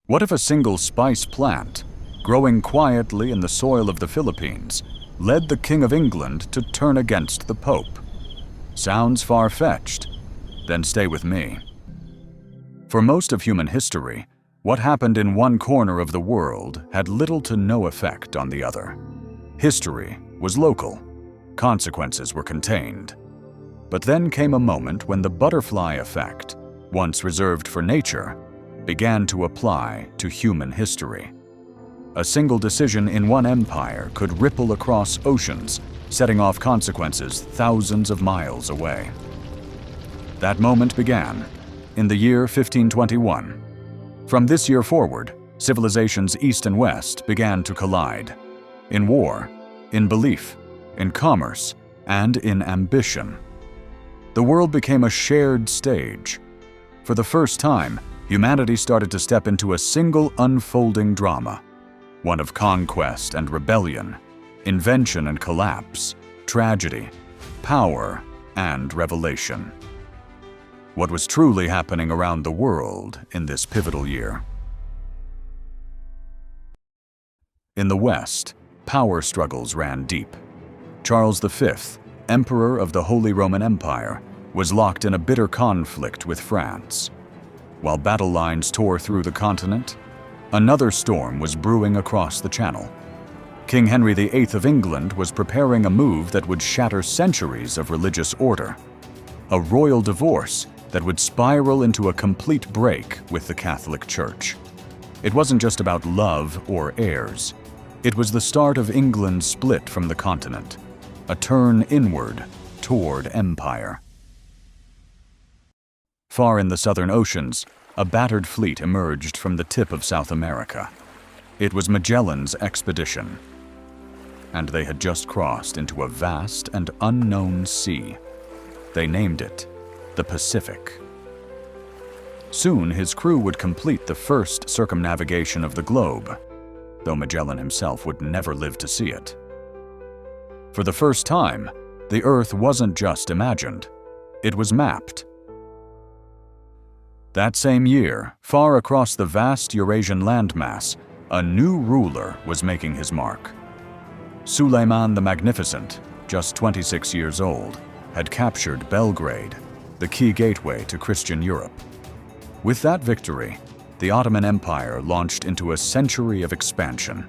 What if a single spice plant, growing quietly in the soil of the Philippines, led the King of England to turn against the Pope? Sounds far-fetched? Then stay with me. For most of human history, what happened in one corner of the world had little to no effect on the other. History was local. Consequences were contained. But then came a moment when the butterfly effect, once reserved for nature, began to apply to human history. A single decision in one empire could ripple across oceans, setting off consequences thousands of miles away. That moment began in the year 1521. From this year forward, civilizations east and west began to collide. In war, in belief, in commerce, and in ambition. The world became a shared stage. For the first time, humanity started to step into a single unfolding drama, one of conquest and rebellion, invention and collapse, tragedy, power and revelation. What was truly happening around the world in this pivotal year? In the West, power struggles ran deep. Charles V, Emperor of the Holy Roman Empire, was locked in a bitter conflict with France. While battle lines tore through the continent, another storm was brewing across the Channel. King Henry VIII of England was preparing a move that would shatter centuries of religious order. A royal divorce that would spiral into a complete break with the Catholic Church. It wasn't just about love or heirs. It was the start of England's split from the continent, a turn inward toward empire. Far in the southern oceans, a battered fleet emerged from the tip of South America. It was Magellan's expedition, and they had just crossed into a vast and unknown sea. They named it the Pacific. Soon his crew would complete the first circumnavigation of the globe, though Magellan himself would never live to see it. For the first time, the Earth wasn't just imagined, it was mapped. That same year, far across the vast Eurasian landmass, a new ruler was making his mark. Suleiman the Magnificent, just 26 years old, had captured Belgrade, the key gateway to Christian Europe. With that victory, the Ottoman Empire launched into a century of expansion.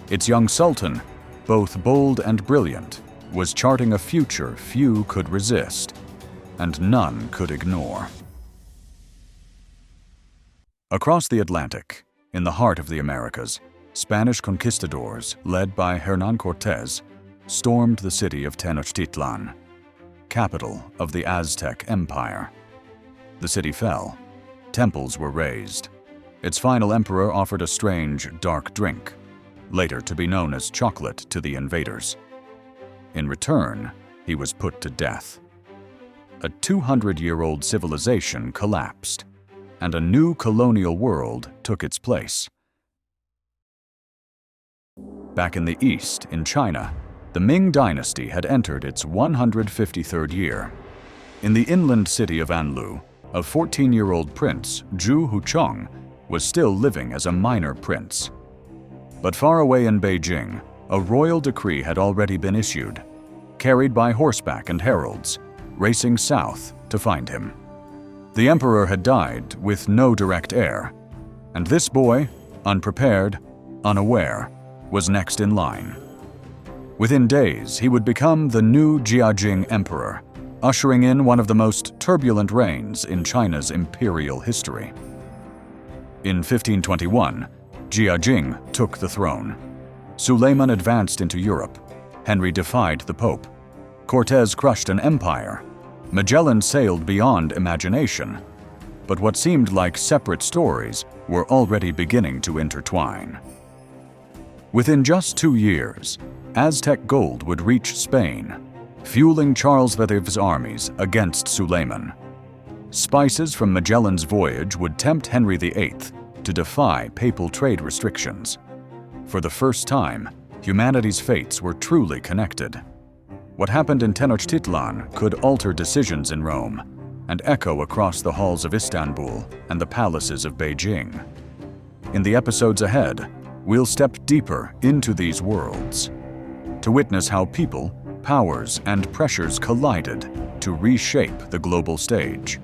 Its young sultan, both bold and brilliant, was charting a future few could resist, and none could ignore. Across the Atlantic, in the heart of the Americas, Spanish conquistadors, led by Hernán Cortés, stormed the city of Tenochtitlan, capital of the Aztec Empire. The city fell. Temples were razed. Its final emperor offered a strange, dark drink, later to be known as chocolate to the invaders. In return, he was put to death. A 200-year-old civilization collapsed, and a new colonial world took its place. Back in the East, in China, the Ming Dynasty had entered its 153rd year. In the inland city of Anlu, a 14-year-old prince, Zhu Huchong, was still living as a minor prince. But far away in Beijing, a royal decree had already been issued, carried by horseback and heralds, racing south to find him. The emperor had died with no direct heir, and this boy, unprepared, unaware, was next in line. Within days, he would become the new Jiajing emperor, ushering in one of the most turbulent reigns in China's imperial history. In 1521, Jiajing took the throne. Suleiman advanced into Europe. Henry defied the Pope. Cortés crushed an empire. Magellan sailed beyond imagination. But what seemed like separate stories were already beginning to intertwine. Within just 2 years, Aztec gold would reach Spain, fueling Charles V's armies against Suleiman. Spices from Magellan's voyage would tempt Henry VIII to defy papal trade restrictions. For the first time, humanity's fates were truly connected. What happened in Tenochtitlan could alter decisions in Rome and echo across the halls of Istanbul and the palaces of Beijing. In the episodes ahead, we'll step deeper into these worlds to witness how people, powers, and pressures collided to reshape the global stage.